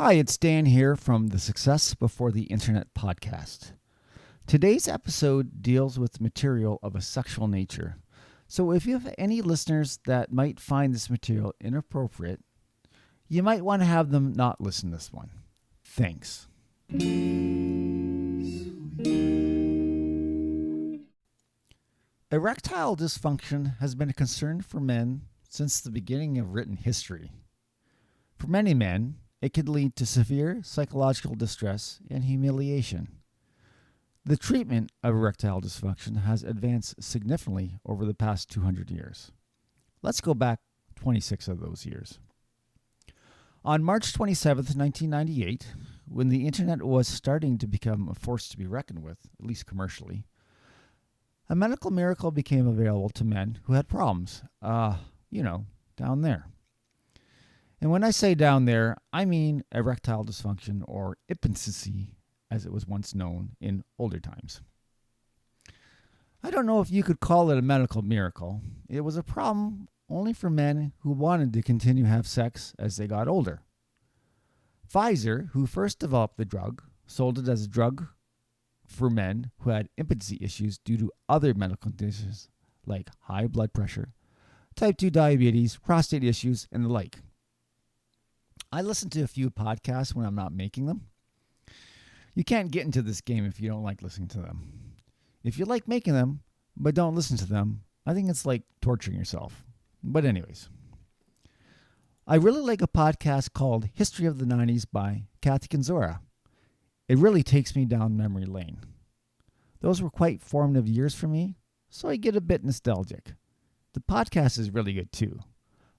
Hi, it's Dan here from the Success Before the Internet podcast. Today's episode deals with material of a sexual nature. So if you have any listeners that might find this material inappropriate, you might want to have them not listen to this one. Thanks. Erectile dysfunction has been a concern for men since the beginning of written history. For many men, it could lead to severe psychological distress and humiliation. The treatment of erectile dysfunction has advanced significantly over the past 200 years. Let's go back 26 of those years. On March 27, 1998, when the internet was starting to become a force to be reckoned with, at least commercially, a medical miracle became available to men who had problems, down there. And when I say down there, I mean erectile dysfunction or impotency, as it was once known in older times. I don't know if you could call it a medical miracle. It was a problem only for men who wanted to continue to have sex as they got older. Pfizer, who first developed the drug, sold it as a drug for men who had impotency issues due to other medical conditions like high blood pressure, type 2 diabetes, prostate issues, and the like. I listen to a few podcasts when I'm not making them. You can't get into this game if you don't like listening to them. If you like making them, but don't listen to them, I think it's like torturing yourself. But anyways, I really like a podcast called History of the 90s by Kathy Kinzora. It really takes me down memory lane. Those were quite formative years for me, so I get a bit nostalgic. The podcast is really good too.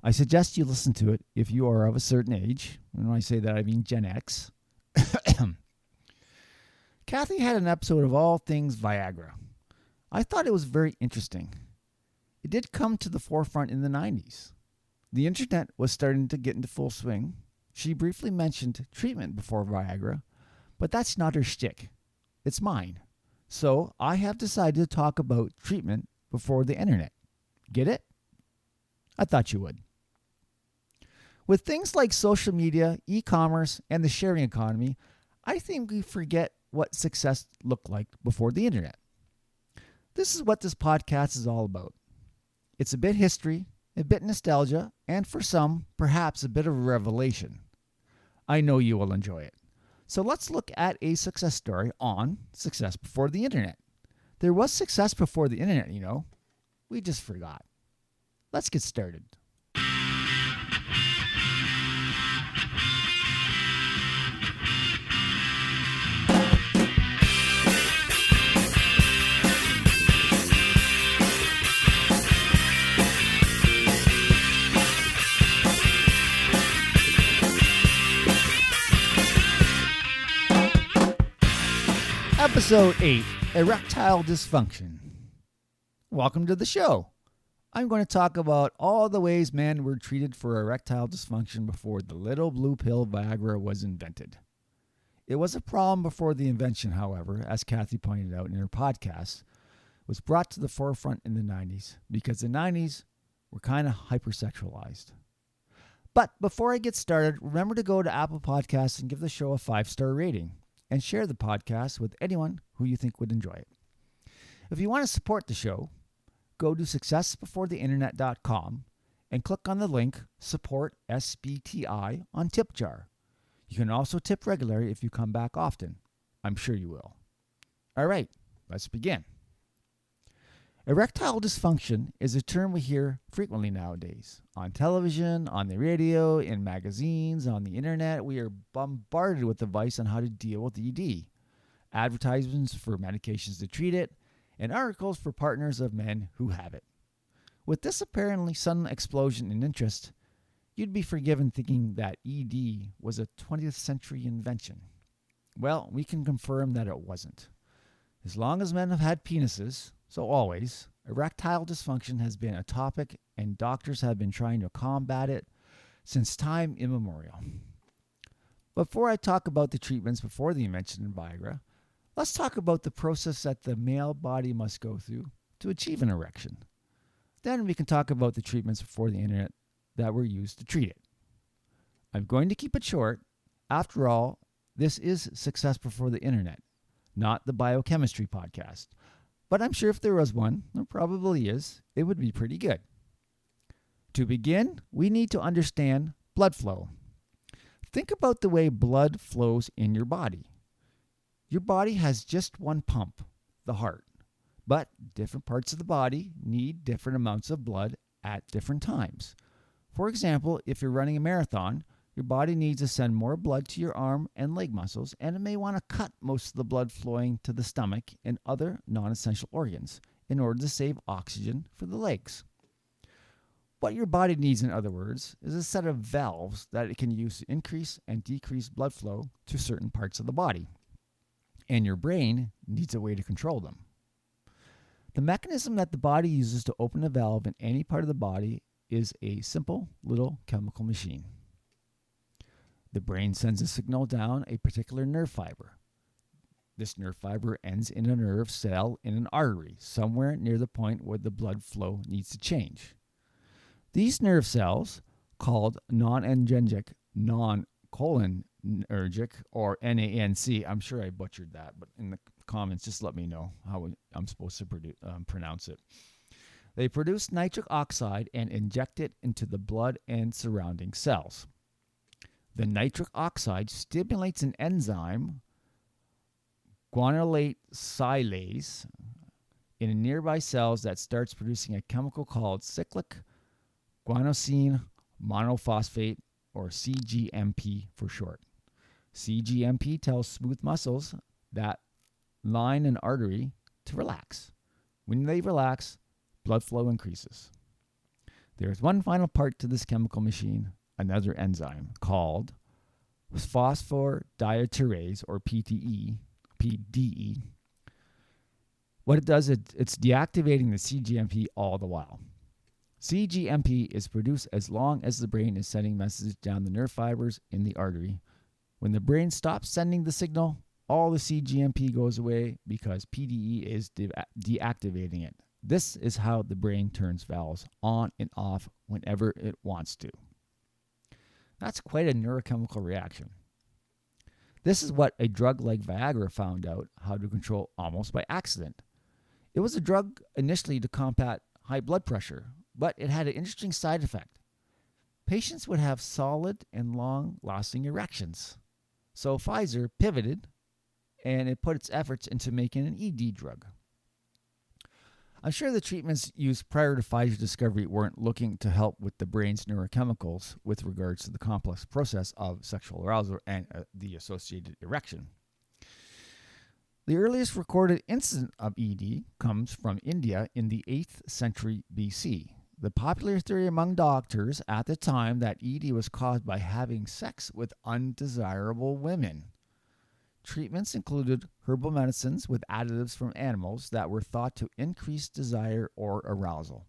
I suggest you listen to it if you are of a certain age. And when I say that, I mean Gen X. Kathy had an episode of all things Viagra. I thought it was very interesting. It did come to the forefront in the 90s. The internet was starting to get into full swing. She briefly mentioned treatment before Viagra, but that's not her shtick. It's mine. So I have decided to talk about treatment before the internet. Get it? I thought you would. With things like social media, e-commerce, and the sharing economy, I think we forget what success looked like before the internet. This is what this podcast is all about. It's a bit history, a bit nostalgia, and for some, perhaps a bit of a revelation. I know you will enjoy it. So let's look at a success story on success before the internet. There was success before the internet, you know. We just forgot. Let's get started. Episode 8, Erectile Dysfunction. Welcome to the show. I'm going to talk about all the ways men were treated for erectile dysfunction before the little blue pill Viagra was invented. It was a problem before the invention, however, as Kathy pointed out in her podcast, was brought to the forefront in the 90s because the 90s were kind of hypersexualized. But before I get started, remember to go to Apple Podcasts and give the show a 5-star rating and share the podcast with anyone who you think would enjoy it. If you want to support the show, go to successbeforetheinternet.com and click on the link Support SBTI on TipJar. You can also tip regularly if you come back often. I'm sure you will. All right, let's begin. Erectile dysfunction is a term we hear frequently nowadays. On television, on the radio, in magazines, on the internet, we are bombarded with advice on how to deal with ED, advertisements for medications to treat it, and articles for partners of men who have it. With this apparently sudden explosion in interest, you'd be forgiven thinking that ED was a 20th century invention. Well, we can confirm that it wasn't. As long as men have had penises, so always, erectile dysfunction has been a topic and doctors have been trying to combat it since time immemorial. Before I talk about the treatments before the invention of Viagra, let's talk about the process that the male body must go through to achieve an erection. Then we can talk about the treatments before the internet that were used to treat it. I'm going to keep it short, After all, this is successful for the internet, not the biochemistry podcast. But I'm sure if there was one, there probably is, it would be pretty good. To begin, we need to understand blood flow. Think about the way blood flows in your body. Your body has just one pump, the heart. But different parts of the body need different amounts of blood at different times. For example, if you're running a marathon, your body needs to send more blood to your arm and leg muscles, and it may want to cut most of the blood flowing to the stomach and other non-essential organs in order to save oxygen for the legs. What your body needs, in other words, is a set of valves that it can use to increase and decrease blood flow to certain parts of the body. And your brain needs a way to control them. The mechanism that the body uses to open a valve in any part of the body is a simple little chemical machine. The brain sends a signal down a particular nerve fiber. This nerve fiber ends in a nerve cell in an artery, somewhere near the point where the blood flow needs to change. These nerve cells, called non-angiogenic, non-cholinergic, or NANC, I'm sure I butchered that, but in the comments, just let me know how I'm supposed to pronounce it. They produce nitric oxide and inject it into the blood and surrounding cells. The nitric oxide stimulates an enzyme, guanylate silase, in nearby cells that starts producing a chemical called cyclic guanosine monophosphate, or CGMP for short. CGMP tells smooth muscles that line an artery to relax. When they relax, blood flow increases. There is one final part to this chemical machine, another enzyme called phosphodiesterase, or PDE. What it does, it's deactivating the CGMP all the while. CGMP is produced as long as the brain is sending messages down the nerve fibers in the artery. When the brain stops sending the signal, all the CGMP goes away because PDE is deactivating it. This is how the brain turns valves on and off whenever it wants to. That's quite a neurochemical reaction. This is what a drug like Viagra found out how to control almost by accident. It was a drug initially to combat high blood pressure, but it had an interesting side effect. Patients would have solid and long-lasting erections. So Pfizer pivoted, and it put its efforts into making an ED drug. I'm sure the treatments used prior to Pfizer's discovery weren't looking to help with the brain's neurochemicals with regards to the complex process of sexual arousal and the associated erection. The earliest recorded incident of ED comes from India in the 8th century BC. The popular theory among doctors at the time that ED was caused by having sex with undesirable women. Treatments included herbal medicines with additives from animals that were thought to increase desire or arousal.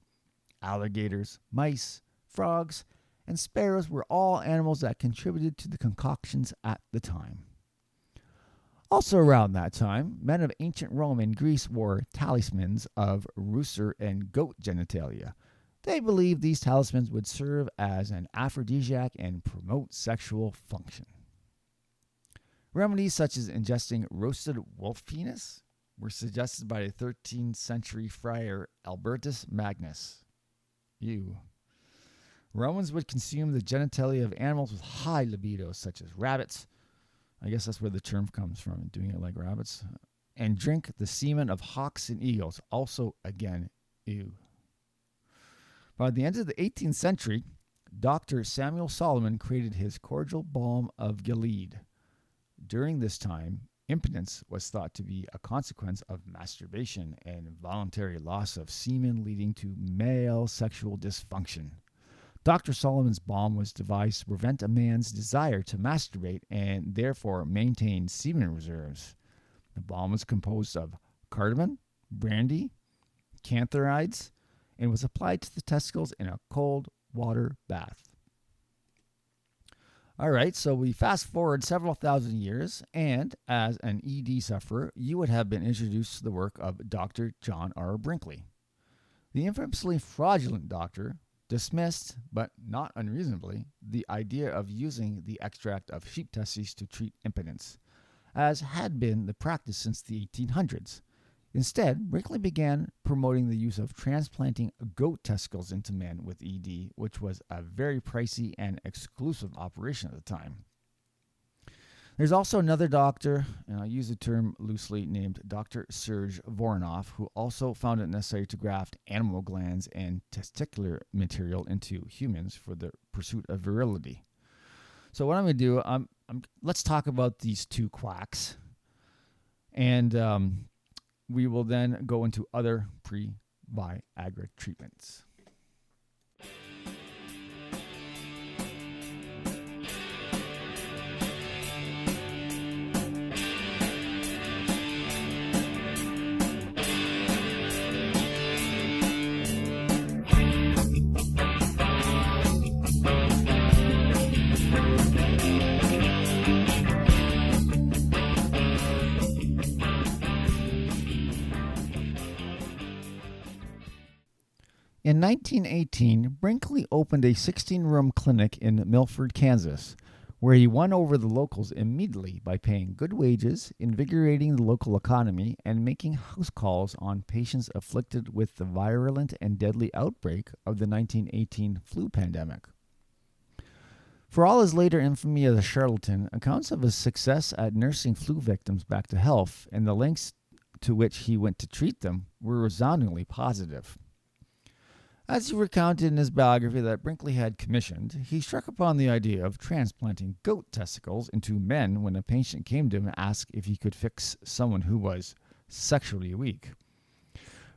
Alligators, mice, frogs, and sparrows were all animals that contributed to the concoctions at the time. Also around that time, men of ancient Rome and Greece wore talismans of rooster and goat genitalia. They believed these talismans would serve as an aphrodisiac and promote sexual function. Remedies such as ingesting roasted wolf penis were suggested by the 13th century friar Albertus Magnus. Romans would consume the genitalia of animals with high libido, such as rabbits. I guess that's where the term comes from, doing it like rabbits. And drink the semen of hawks and eagles. Also, again, ew. By the end of the 18th century, Dr. Samuel Solomon created his cordial balm of Gilead. During this time, impotence was thought to be a consequence of masturbation and voluntary loss of semen leading to male sexual dysfunction. Dr. Solomon's balm was devised to prevent a man's desire to masturbate and therefore maintain semen reserves. The balm was composed of cardamom, brandy, cantharides, and was applied to the testicles in a cold water bath. All right, so we fast forward several thousand years, and as an ED sufferer, you would have been introduced to the work of Dr. John R. Brinkley. The infamously fraudulent doctor dismissed, but not unreasonably, the idea of using the extract of sheep testes to treat impotence, as had been the practice since the 1800s. Instead, Brinkley began promoting the use of transplanting goat testicles into men with ED, which was a very pricey and exclusive operation at the time. There's also another doctor, and I'll use the term loosely, named Dr. Serge Voronov, who also found it necessary to graft animal glands and testicular material into humans for the pursuit of virility. So what I'm going to do, let's talk about these two quacks, and we will then go into other pre-Viagra treatments. In 1918, Brinkley opened a 16-room clinic in Milford, Kansas, where he won over the locals immediately by paying good wages, invigorating the local economy, and making house calls on patients afflicted with the virulent and deadly outbreak of the 1918 flu pandemic. For all his later infamy as a charlatan, accounts of his success at nursing flu victims back to health and the lengths to which he went to treat them were resoundingly positive. As he recounted in his biography that Brinkley had commissioned, he struck upon the idea of transplanting goat testicles into men when a patient came to him and asked if he could fix someone who was sexually weak.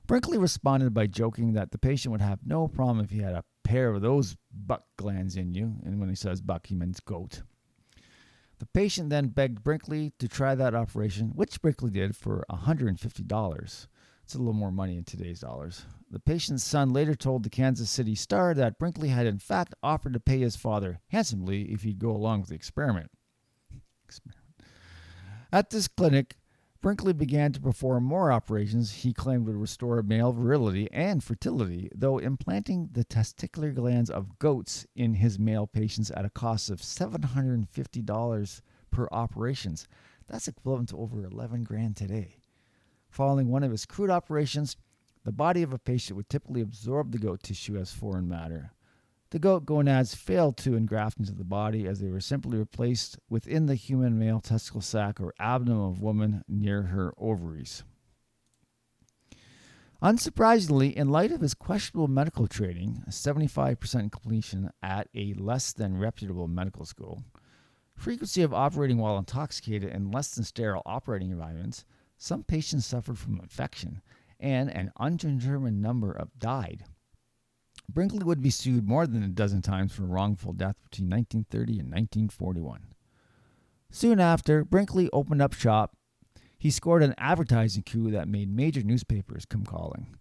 Brinkley responded by joking that the patient would have no problem if he had a pair of those buck glands in you, and when he says buck, he means goat. The patient then begged Brinkley to try that operation, which Brinkley did for $150. It's a little more money in today's dollars. The patient's son later told the Kansas City Star that Brinkley had in fact offered to pay his father handsomely if he'd go along with the experiment. At this clinic, Brinkley began to perform more operations he claimed would restore male virility and fertility, though implanting the testicular glands of goats in his male patients at a cost of $750 per operations. That's equivalent to over $11,000 today. Following one of his crude operations, the body of a patient would typically absorb the goat tissue as foreign matter. The goat gonads failed to engraft into the body as they were simply replaced within the human male testicle sac or abdomen of woman near her ovaries. Unsurprisingly, in light of his questionable medical training, 75% completion at a less than reputable medical school, frequency of operating while intoxicated in less than sterile operating environments, some patients suffered from infection, and an undetermined number died. Brinkley would be sued more than a dozen times for wrongful death between 1930 and 1941. Soon after, Brinkley opened up shop. He scored an advertising coup that made major newspapers come calling.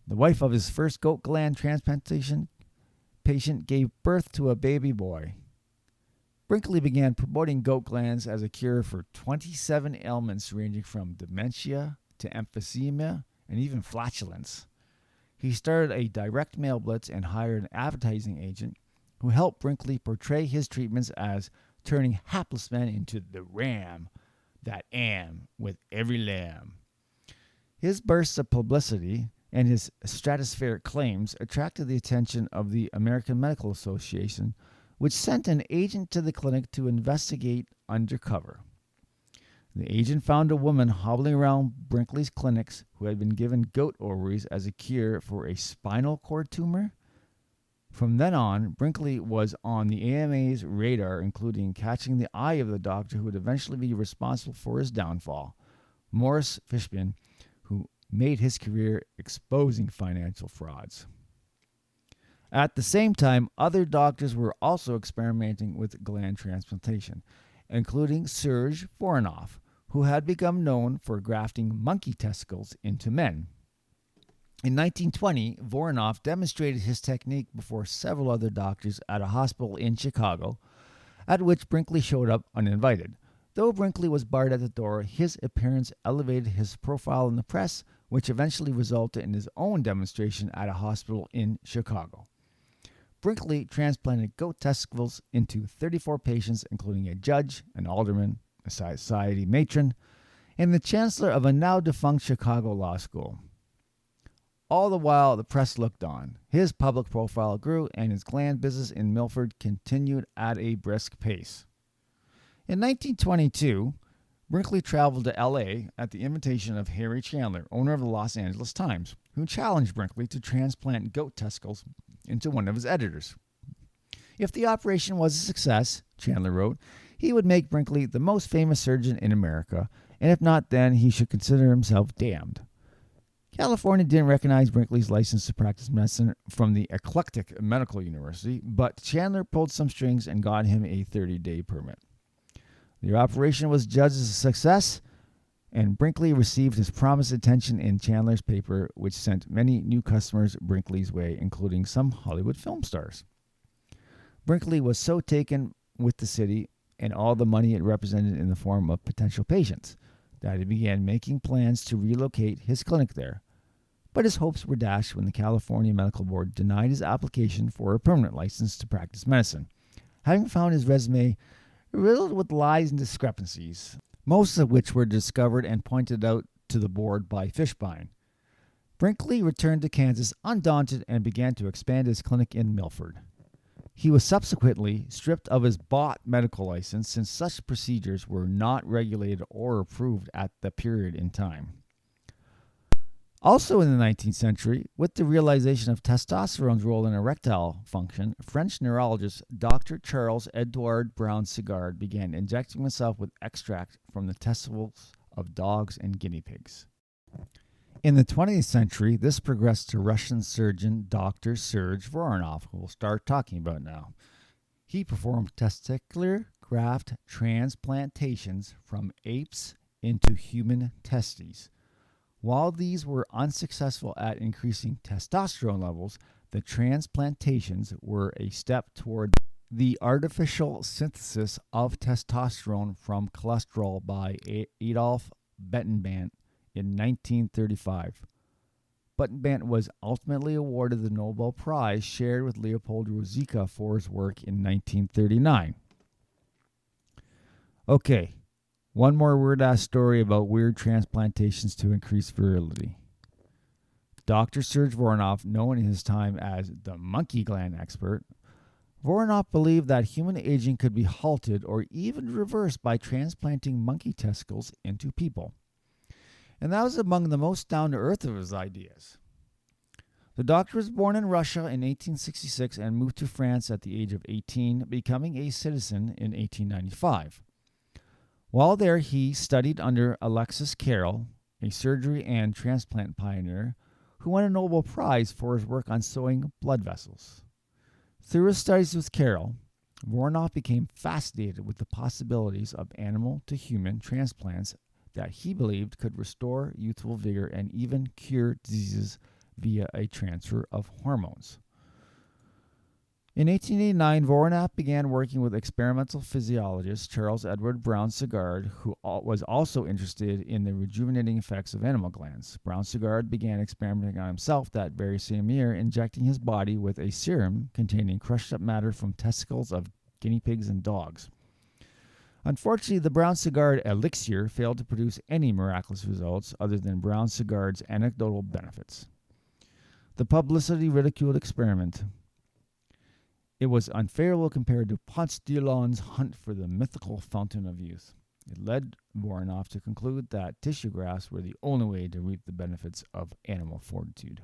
The wife of his first goat gland transplantation patient gave birth to a baby boy. Brinkley began promoting goat glands as a cure for 27 ailments ranging from dementia to emphysema and even flatulence. He started a direct mail blitz and hired an advertising agent who helped Brinkley portray his treatments as turning hapless men into the ram that am with every lamb. His bursts of publicity and his stratospheric claims attracted the attention of the American Medical Association, which sent an agent to the clinic to investigate undercover. The agent found a woman hobbling around Brinkley's clinics who had been given goat ovaries as a cure for a spinal cord tumor. From then on, Brinkley was on the AMA's radar, including catching the eye of the doctor who would eventually be responsible for his downfall, Morris Fishman, who made his career exposing financial frauds. At the same time, other doctors were also experimenting with gland transplantation, including Serge Voronov, who had become known for grafting monkey testicles into men. In 1920, Voronov demonstrated his technique before several other doctors at a hospital in Chicago, at which Brinkley showed up uninvited. Though Brinkley was barred at the door, his appearance elevated his profile in the press, which eventually resulted in his own demonstration at a hospital in Chicago. Brinkley transplanted goat testicles into 34 patients, including a judge, an alderman, a society matron, and the chancellor of a now-defunct Chicago law school. All the while, the press looked on. His public profile grew, and his gland business in Milford continued at a brisk pace. In 1922, Brinkley traveled to L.A. at the invitation of Harry Chandler, owner of the Los Angeles Times, who challenged Brinkley to transplant goat testicles into one of his editors. If the operation was a success, Chandler wrote, he would make Brinkley the most famous surgeon in America, and if not, then he should consider himself damned. California didn't recognize Brinkley's license to practice medicine from the eclectic medical university, but Chandler pulled some strings and got him a 30-day permit. The operation was judged as a success, and Brinkley received his promised attention in Chandler's paper, which sent many new customers Brinkley's way, including some Hollywood film stars. Brinkley was so taken with the city and all the money it represented in the form of potential patients that he began making plans to relocate his clinic there. But his hopes were dashed when the California Medical Board denied his application for a permanent license to practice medicine, having found his resume riddled with lies and discrepancies, most of which were discovered and pointed out to the board by Fishbein. Brinkley returned to Kansas undaunted and began to expand his clinic in Milford. He was subsequently stripped of his bought medical license since such procedures were not regulated or approved at the period in time. Also in the 19th century, with the realization of testosterone's role in erectile function, French neurologist Dr. Charles Edouard Brown-Séquard began injecting himself with extract from the testicles of dogs and guinea pigs. In the 20th century, this progressed to Russian surgeon Dr. Serge Voronov, who we'll start talking about now. He performed testicular graft transplantations from apes into human testes. While these were unsuccessful at increasing testosterone levels, the transplantations were a step toward the artificial synthesis of testosterone from cholesterol by Adolf Bettenbant in 1935. Bettenbant was ultimately awarded the Nobel Prize shared with Leopold Ruzicka for his work in 1939. Okay. One more weird-ass story about weird transplantations to increase virility. Dr. Serge Voronov, known in his time as the monkey gland expert, Voronov believed that human aging could be halted or even reversed by transplanting monkey testicles into people. And that was among the most down-to-earth of his ideas. The doctor was born in Russia in 1866 and moved to France at the age of 18, becoming a citizen in 1895. While there, he studied under Alexis Carrel, a surgery and transplant pioneer, who won a Nobel Prize for his work on sewing blood vessels. Through his studies with Carrel, Voronov became fascinated with the possibilities of animal-to-human transplants that he believed could restore youthful vigor and even cure diseases via a transfer of hormones. In 1889, Voronov began working with experimental physiologist Charles Edward Brown-Séquard, who was also interested in the rejuvenating effects of animal glands. Brown-Séquard began experimenting on himself that very same year, injecting his body with a serum containing crushed up matter from testicles of guinea pigs and dogs. Unfortunately, the Brown-Séquard elixir failed to produce any miraculous results other than Brown-Séquard's anecdotal benefits. The publicity ridiculed experiment. It was unfavorable compared to Ponce de Leon's hunt for the mythical fountain of youth. It led Voronov to conclude that tissue grafts were the only way to reap the benefits of animal fortitude.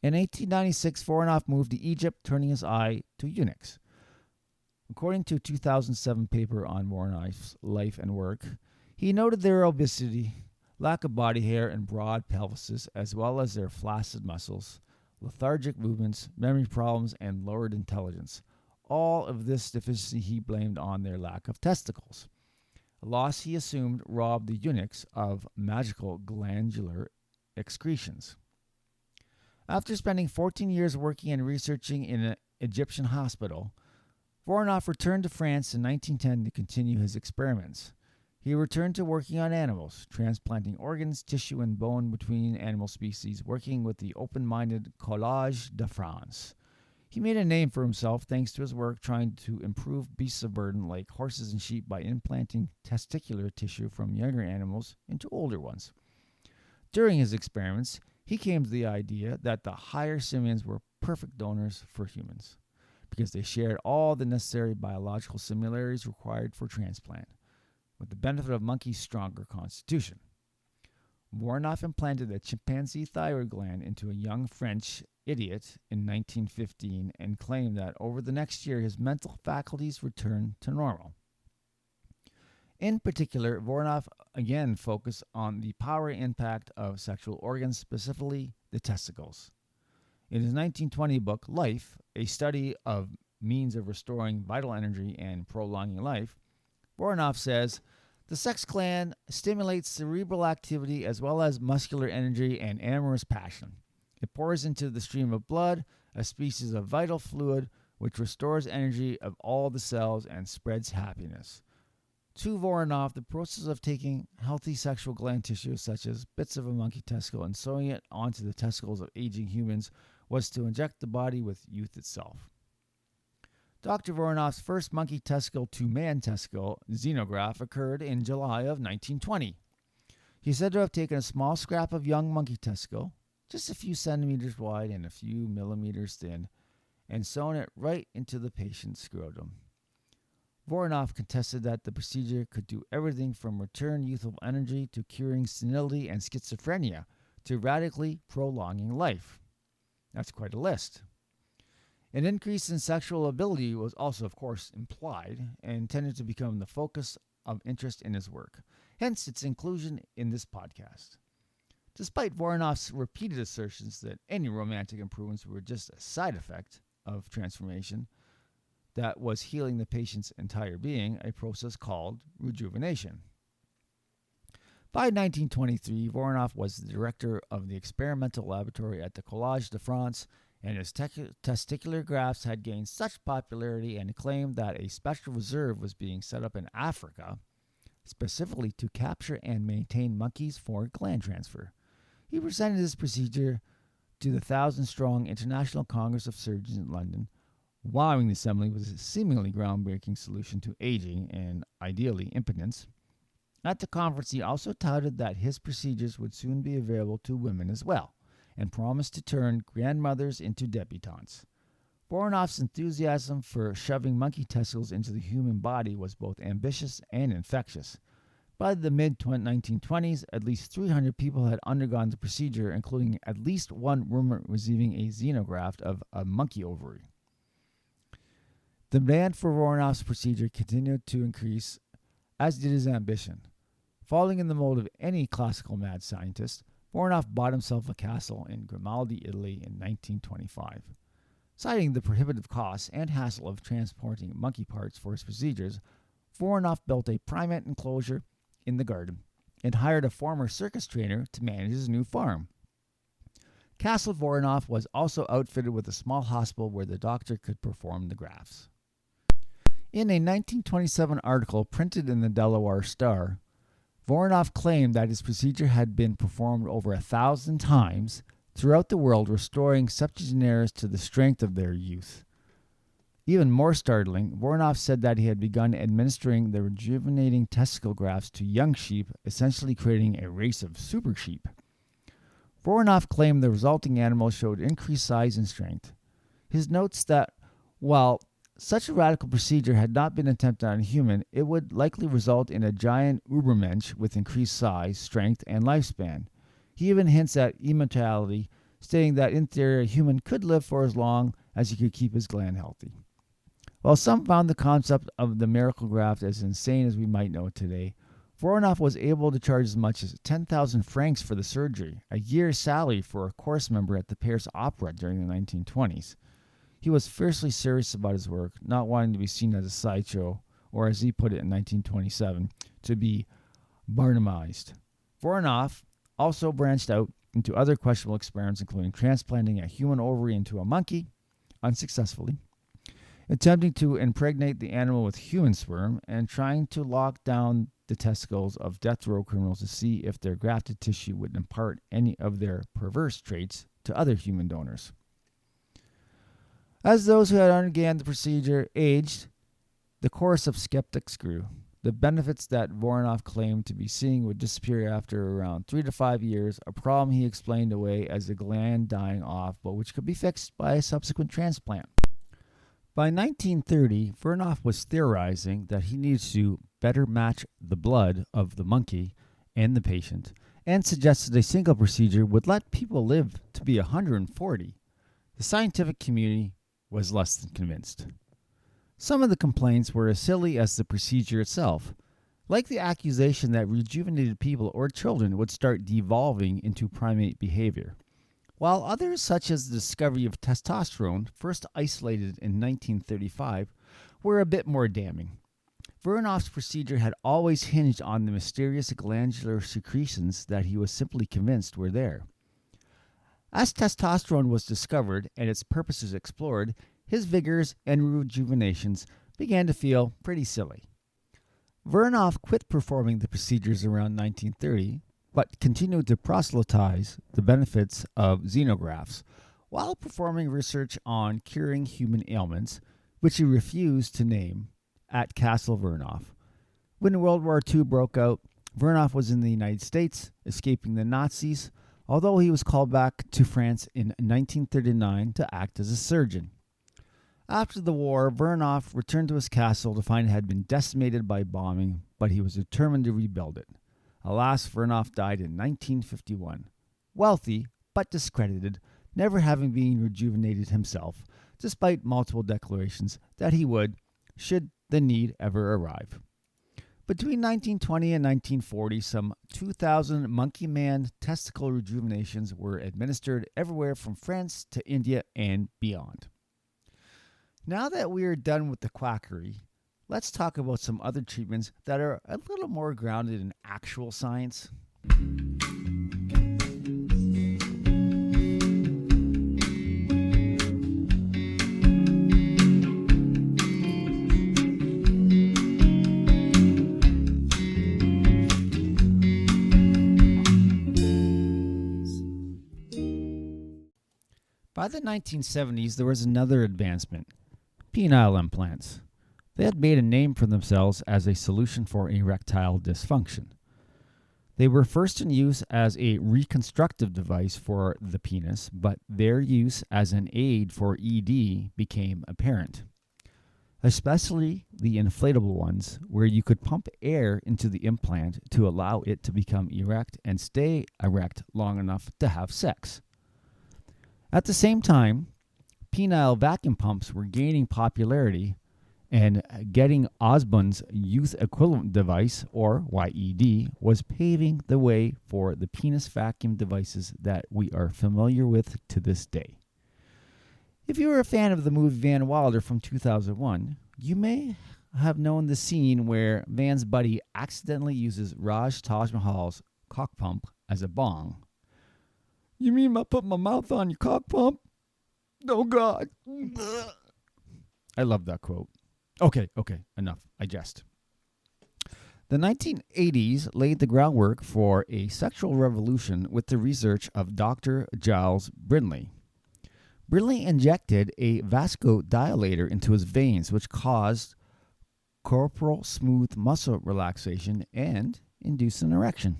In 1896, Voronov moved to Egypt, turning his eye to eunuchs. According to a 2007 paper on Voronov's life and work, he noted their obesity, lack of body hair, and broad pelvises, as well as their flaccid muscles, lethargic movements, memory problems, and lowered intelligence. All of this deficiency he blamed on their lack of testicles, a loss he assumed robbed the eunuchs of magical glandular excretions. After spending 14 years working and researching in an Egyptian hospital, Voronov returned to France in 1910 to continue his experiments. He returned to working on animals, transplanting organs, tissue, and bone between animal species, working with the open-minded Collège de France. He made a name for himself thanks to his work trying to improve beasts of burden like horses and sheep by implanting testicular tissue from younger animals into older ones. During his experiments, he came to the idea that the higher simians were perfect donors for humans because they shared all the necessary biological similarities required for transplant, with the benefit of monkeys' stronger constitution. Voronov implanted a chimpanzee thyroid gland into a young French idiot in 1915 and claimed that over the next year his mental faculties returned to normal. In particular, Voronov again focused on the power impact of sexual organs, specifically the testicles. In his 1920 book, Life, a study of means of restoring vital energy and prolonging life, Voronov says, the sex gland stimulates cerebral activity as well as muscular energy and amorous passion. It pours into the stream of blood, a species of vital fluid which restores energy of all the cells and spreads happiness. To Voronov, the process of taking healthy sexual gland tissue, such as bits of a monkey testicle, and sewing it onto the testicles of aging humans was to inject the body with youth itself. Dr. Voronov's first monkey testicle to man testicle xenograph occurred in July of 1920. He is said to have taken a small scrap of young monkey testicle, just a few centimeters wide and a few millimeters thin, and sewn it right into the patient's scrotum. Voronov contested that the procedure could do everything from return youthful energy to curing senility and schizophrenia to radically prolonging life. That's quite a list. An increase in sexual ability was also, of course, implied and tended to become the focus of interest in his work, hence its inclusion in this podcast. Despite Voronov's repeated assertions that any romantic improvements were just a side effect of transformation that was healing the patient's entire being, a process called rejuvenation. By 1923, Voronov was the director of the experimental laboratory at the Collège de France, and his testicular grafts had gained such popularity and acclaim that a special reserve was being set up in Africa, specifically to capture and maintain monkeys for gland transfer. He presented his procedure to the 1,000-strong International Congress of Surgeons in London, wowing the assembly with a seemingly groundbreaking solution to aging and, ideally, impotence. At the conference, he also touted that his procedures would soon be available to women as well, and promised to turn grandmothers into debutantes. Voronov's enthusiasm for shoving monkey testicles into the human body was both ambitious and infectious. By the mid-1920s, at least 300 people had undergone the procedure, including at least one woman receiving a xenograft of a monkey ovary. The demand for Voronov's procedure continued to increase, as did his ambition. Falling in the mold of any classical mad scientist, Voronov bought himself a castle in Grimaldi, Italy in 1925. Citing the prohibitive costs and hassle of transporting monkey parts for his procedures, Voronov built a primate enclosure in the garden and hired a former circus trainer to manage his new farm. Castle Voronov was also outfitted with a small hospital where the doctor could perform the grafts. In a 1927 article printed in the Delaware Star, Voronov claimed that his procedure had been performed over 1,000 times throughout the world, restoring septuagenarians to the strength of their youth. Even more startling, Voronov said that he had begun administering the rejuvenating testicle grafts to young sheep, essentially creating a race of super sheep. Voronov claimed the resulting animals showed increased size and strength. His notes that, while such a radical procedure had not been attempted on a human, it would likely result in a giant Ubermensch with increased size, strength, and lifespan. He even hints at immortality, stating that in theory a human could live for as long as he could keep his gland healthy. While some found the concept of the miracle graft as insane as we might know it today, Voronov was able to charge as much as 10,000 francs for the surgery, a year's salary for a chorus member at the Paris Opera during the 1920s. He was fiercely serious about his work, not wanting to be seen as a sideshow, or as he put it in 1927, to be Barnumized. Voronov also branched out into other questionable experiments, including transplanting a human ovary into a monkey, unsuccessfully, attempting to impregnate the animal with human sperm, and trying to lock down the testicles of death row criminals to see if their grafted tissue would impart any of their perverse traits to other human donors. As those who had undergone the procedure aged, the chorus of skeptics grew. The benefits that Voronov claimed to be seeing would disappear after around 3 to 5 years, a problem he explained away as a gland dying off, but which could be fixed by a subsequent transplant. By 1930, Voronov was theorizing that he needed to better match the blood of the monkey and the patient, and suggested a single procedure would let people live to be 140. The scientific community was less than convinced. Some of the complaints were as silly as the procedure itself, like the accusation that rejuvenated people or children would start devolving into primate behavior, while others, such as the discovery of testosterone, first isolated in 1935, were a bit more damning. Voronov's procedure had always hinged on the mysterious glandular secretions that he was simply convinced were there. As testosterone was discovered and its purposes explored, his vigors and rejuvenations began to feel pretty silly. Voronov quit performing the procedures around 1930, but continued to proselytize the benefits of xenografts while performing research on curing human ailments, which he refused to name, at Castle Voronov. When World War II broke out, Voronov was in the United States, escaping the Nazis, although he was called back to France in 1939 to act as a surgeon. After the war, Voronov returned to his castle to find it had been decimated by bombing, but he was determined to rebuild it. Alas, Voronov died in 1951, wealthy but discredited, never having been rejuvenated himself, despite multiple declarations that he would, should the need ever arrive. Between 1920 and 1940, some 2,000 monkey man testicle rejuvenations were administered everywhere from France to India and beyond. Now that we are done with the quackery, let's talk about some other treatments that are a little more grounded in actual science. By the 1970s, there was another advancement: penile implants. They had made a name for themselves as a solution for erectile dysfunction. They were first in use as a reconstructive device for the penis, but their use as an aid for ED became apparent, especially the inflatable ones, where you could pump air into the implant to allow it to become erect and stay erect long enough to have sex. At the same time, penile vacuum pumps were gaining popularity, and getting Osborne's Youth Equivalent Device, or YED, was paving the way for the penis vacuum devices that we are familiar with to this day. If you were a fan of the movie Van Wilder from 2001, you may have known the scene where Van's buddy accidentally uses Raj Taj Mahal's cock pump as a bong. "You mean I put my mouth on your cock pump? Oh, God." I love that quote. Okay, enough. I jest. The 1980s laid the groundwork for a sexual revolution with the research of Dr. Giles Brindley. Brindley injected a vasodilator into his veins, which caused corporal smooth muscle relaxation and induced an erection.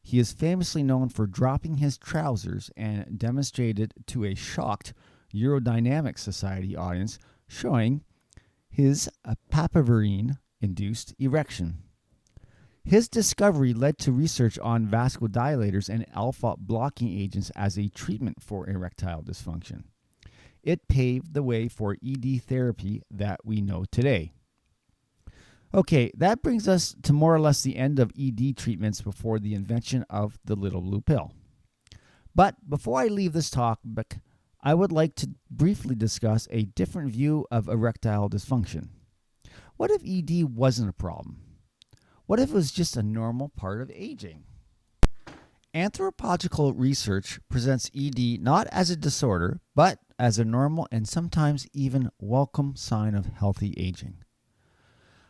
He is famously known for dropping his trousers and demonstrated to a shocked Eurodynamic Society audience, showing his papaverine-induced erection. His discovery led to research on vasodilators and alpha-blocking agents as a treatment for erectile dysfunction. It paved the way for ED therapy that we know today. Okay, that brings us to more or less the end of ED treatments before the invention of the little blue pill. But before I leave this topic, I would like to briefly discuss a different view of erectile dysfunction. What if ED wasn't a problem? What if it was just a normal part of aging? Anthropological research presents ED not as a disorder, but as a normal and sometimes even welcome sign of healthy aging.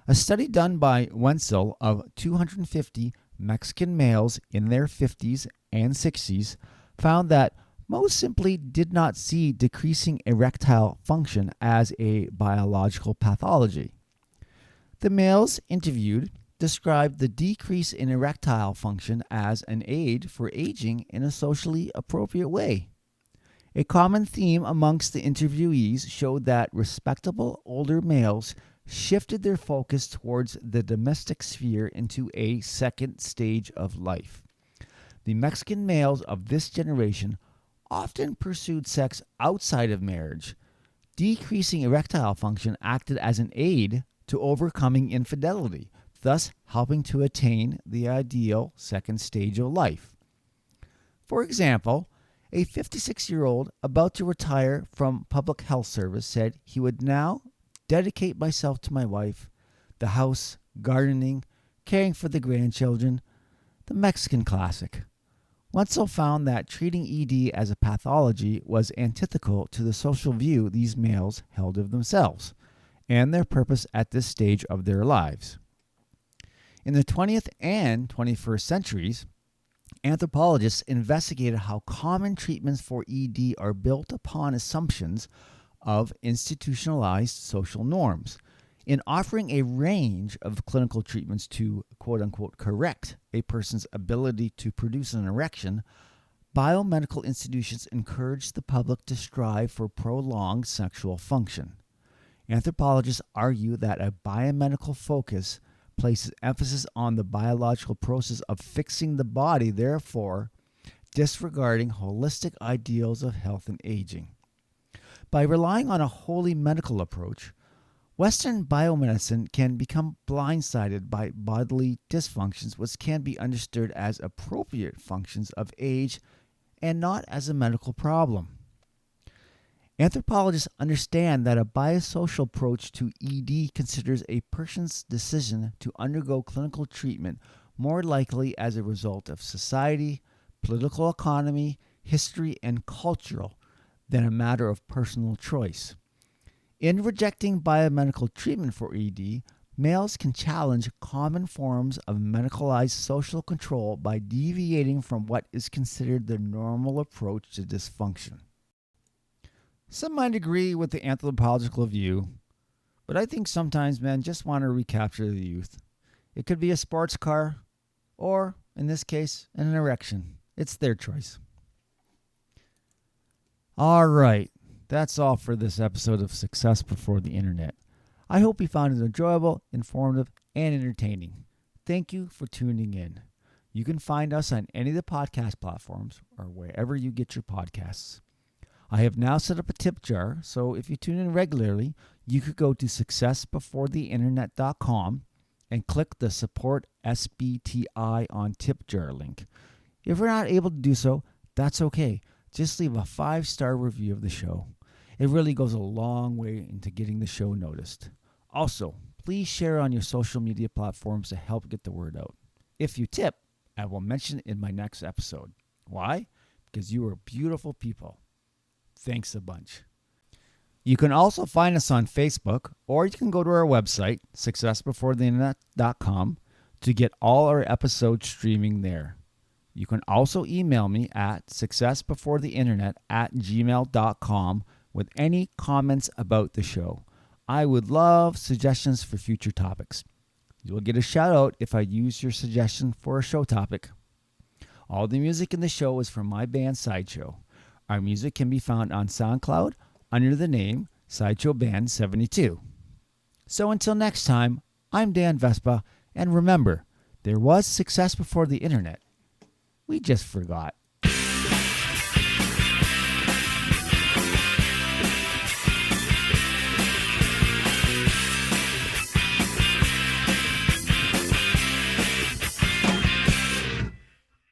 A study done by Wenzel of 250 Mexican males in their 50s and 60s found that most simply did not see decreasing erectile function as a biological pathology. The males interviewed described the decrease in erectile function as an aid for aging in a socially appropriate way. A common theme amongst the interviewees showed that respectable older males shifted their focus towards the domestic sphere into a second stage of life. The Mexican males of this generation often pursued sex outside of marriage. Decreasing erectile function acted as an aid to overcoming infidelity, thus helping to attain the ideal second stage of life. For example, a 56-year-old about to retire from public health service said he would now dedicate myself to my wife, the house, gardening, caring for the grandchildren, the Mexican classic. Wetzel found that treating ED as a pathology was antithetical to the social view these males held of themselves and their purpose at this stage of their lives. In the 20th and 21st centuries, anthropologists investigated how common treatments for ED are built upon assumptions of institutionalized social norms. In offering a range of clinical treatments to quote-unquote correct a person's ability to produce an erection, biomedical institutions encourage the public to strive for prolonged sexual function. Anthropologists argue that a biomedical focus places emphasis on the biological process of fixing the body, therefore disregarding holistic ideals of health and aging. By relying on a wholly medical approach, Western biomedicine can become blindsided by bodily dysfunctions which can be understood as appropriate functions of age and not as a medical problem. Anthropologists understand that a biosocial approach to ED considers a person's decision to undergo clinical treatment more likely as a result of society, political economy, history, and cultural than a matter of personal choice. In rejecting biomedical treatment for ED, males can challenge common forms of medicalized social control by deviating from what is considered the normal approach to dysfunction. Some might agree with the anthropological view, but I think sometimes men just want to recapture the youth. It could be a sports car, or, in this case, an erection. It's their choice. All right, that's all for this episode of Success Before the Internet. I hope you found it enjoyable, informative, and entertaining. Thank you for tuning in. You can find us on any of the podcast platforms or wherever you get your podcasts. I have now set up a tip jar, so if you tune in regularly, you could go to successbeforetheinternet.com and click the Support SBTI on Tip Jar link. If you're not able to do so, that's okay. Just leave a 5-star review of the show. It really goes a long way into getting the show noticed. Also, please share on your social media platforms to help get the word out. If you tip, I will mention it in my next episode. Why? Because you are beautiful people. Thanks a bunch. You can also find us on Facebook, or you can go to our website, successbeforetheinternet.com, to get all our episodes streaming there. You can also email me at successbeforetheinternet@gmail.com with any comments about the show. I would love suggestions for future topics. You will get a shout out if I use your suggestion for a show topic. All the music in the show is from my band Sideshow. Our music can be found on SoundCloud under the name Sideshow Band 72. So until next time, I'm Dan Vespa, and remember, there was success before the internet. We just forgot.